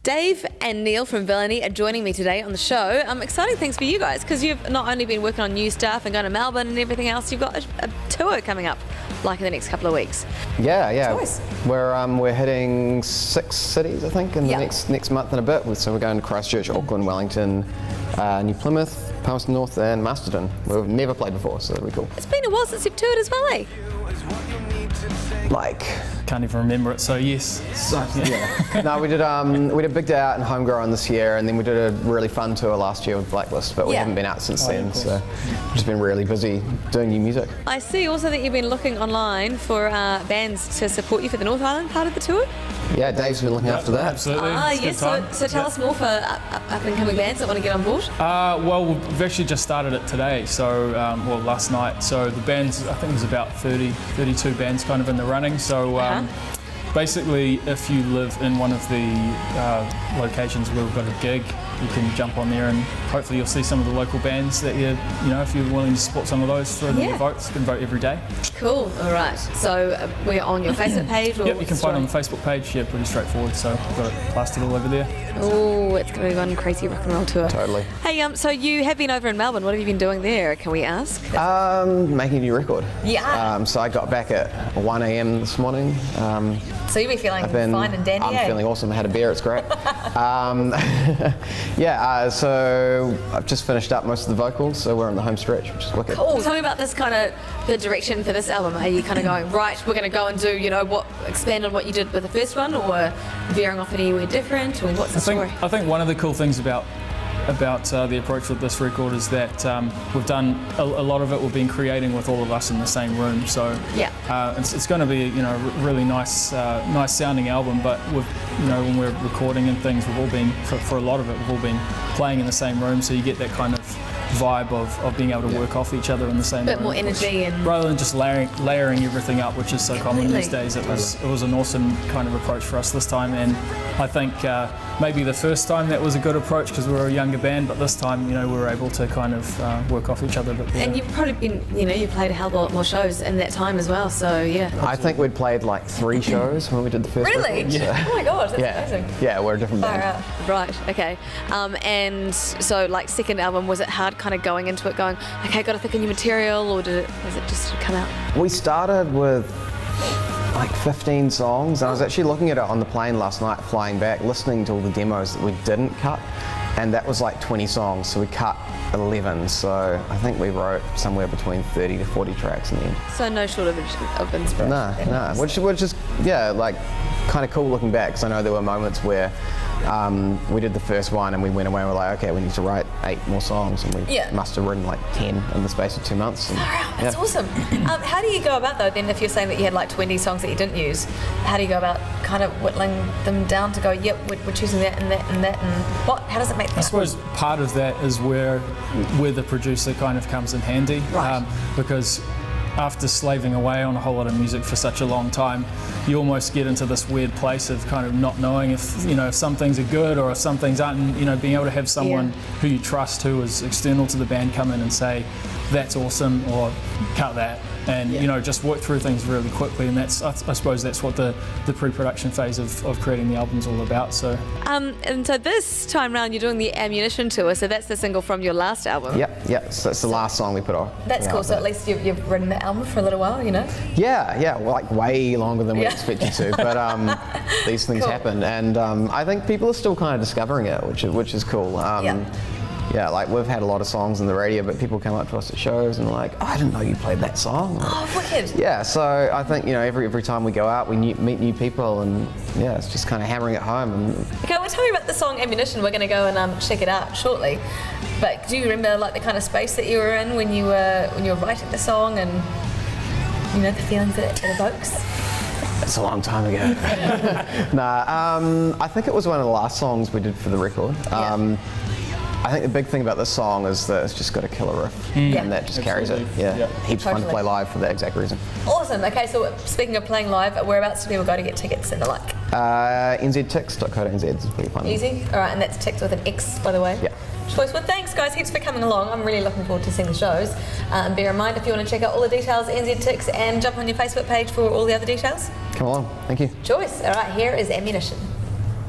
Dave and Neil from Villainy are joining me today on the show. Exciting things for you guys, because you've not only been working on new stuff and going to Melbourne and everything else, you've got a tour coming up, like in the next couple of weeks. Yeah. Choice. We're hitting 6 cities, I think, in the next month and a bit. So we're going to Christchurch, Auckland, Wellington, New Plymouth, Palmerston North, and Masterton. We've never played before, so that'll be cool. It's been a while since you've toured as well, eh? Can't even remember it, so yes. Yeah. No, we did a big day out in Homegrown this year, and then we did a really fun tour last year with Blacklist, but we haven't been out since then, so we've just been really busy doing new music. I see also that you've been looking online for bands to support you for the North Island part of the tour. Yeah, Dave's been looking after that. Absolutely. Yes, so tell us more for up-and-coming bands that want to get on board. Well, we've actually just started it today, so, last night. So the bands, I think there's about 32 bands kind of in the running. So basically, if you live in one of the locations where we've got a gig, you can jump on there and hopefully you'll see some of the local bands that if you're willing to support some of those, throw them your votes. You can vote every day. Cool, all right. So we're on your Facebook page? Or yep, you can find it on the Facebook page. Yeah, pretty straightforward. So we've got it plastered all over there. Oh, it's going to be one crazy rock and roll tour. Totally. Hey, so you have been over in Melbourne. What have you been doing there, can we ask? Making a new record. Yeah. So I got back at 1 a.m. this morning. So you'll be feeling fine and dandy, I'm feeling awesome. I had a beer, it's great. So I've just finished up most of the vocals, so we're on the home stretch, which is wicked. Cool. Tell me about this kind of, the direction for this album. Are you kind of going, right, we're going to go and do, expand on what you did with the first one, or veering off anywhere different, or what's the story? I think one of the cool things about the approach with this record is that we've done a lot of it. We've been creating with all of us in the same room, so it's going to be a really nice sounding album. But when we're recording and things, we've all been for a lot of it, we've all been playing in the same room, so you get that kind of vibe of being able to work off each other in the same room. Bit more energy, and rather than just layering everything up, which is so common these days. It was an awesome kind of approach for us this time, and I think maybe the first time that was a good approach because we were a younger band, but this time we were able to kind of work off each other a bit better. And you've probably been you played a hell of a lot more shows in that time as well, so yeah. I think we'd played like 3 shows when we did the first Really? record, so. Oh my god, that's amazing. Yeah, we're a different band. Right, okay. And so second album, was it hard kind of going into it going, okay, got to think of new material, or was it just come out? We started with like 15 songs, and I was actually looking at it on the plane last night flying back, listening to all the demos that we didn't cut, and that was like 20 songs, so we cut 11, so I think we wrote somewhere between 30 to 40 tracks in the end. So no shortage of inspiration. No, which is kind of cool looking back, because I know there were moments where we did the first one and we went away and we're like, okay, we need to write 8 more songs, and we must have written like 10 in the space of 2 months. That's awesome. How do you go about though, then, if you're saying that you had like 20 songs that you didn't use, how do you go about kind of whittling them down to go, yep, we're choosing that and that and that, and how does it make that? I suppose part of that is where the producer kind of comes in handy, because after slaving away on a whole lot of music for such a long time, you almost get into this weird place of kind of not knowing if some things are good or if some things aren't, and being able to have someone who you trust, who is external to the band, come in and say, that's awesome, or cut that, and just work through things really quickly. And that's, I suppose that's what the pre-production phase of creating the album's all about. So and so this time round you're doing the Ammunition tour, so that's the single from your last album. Yep, so that's the last song we put on. That's cool. So at least you've written the album for a little while, Yeah, well, like way longer than we expected to, but these things happen, and I think people are still kind of discovering it, which is cool. Yeah, like we've had a lot of songs on the radio, but people come up to us at shows and are like, oh, I didn't know you played that song. Oh, wicked. Yeah, so I think, every time we go out, we meet new people, and it's just kind of hammering it home. Okay, well, tell me about the song Ammunition. We're going to go and check it out shortly. But do you remember like the kind of space that you were in when you were writing the song, and the feelings that it evokes? It's a long time ago. I think it was one of the last songs we did for the record. I think the big thing about this song is that it's just got a killer riff, and that just carries it. Heaps fun to play live for that exact reason. Awesome. Okay, so speaking of playing live, whereabouts do people go to get tickets and the like? nztix.co.nz is pretty fun. Easy. All right, and that's Tix with an X, by the way. Yeah. Choice. Well, thanks guys, heaps for coming along. I'm really looking forward to seeing the shows. Bear in mind, if you want to check out all the details, NZTix, and jump on your Facebook page for all the other details. Come along. Thank you. Choice. All right, here is Ammunition.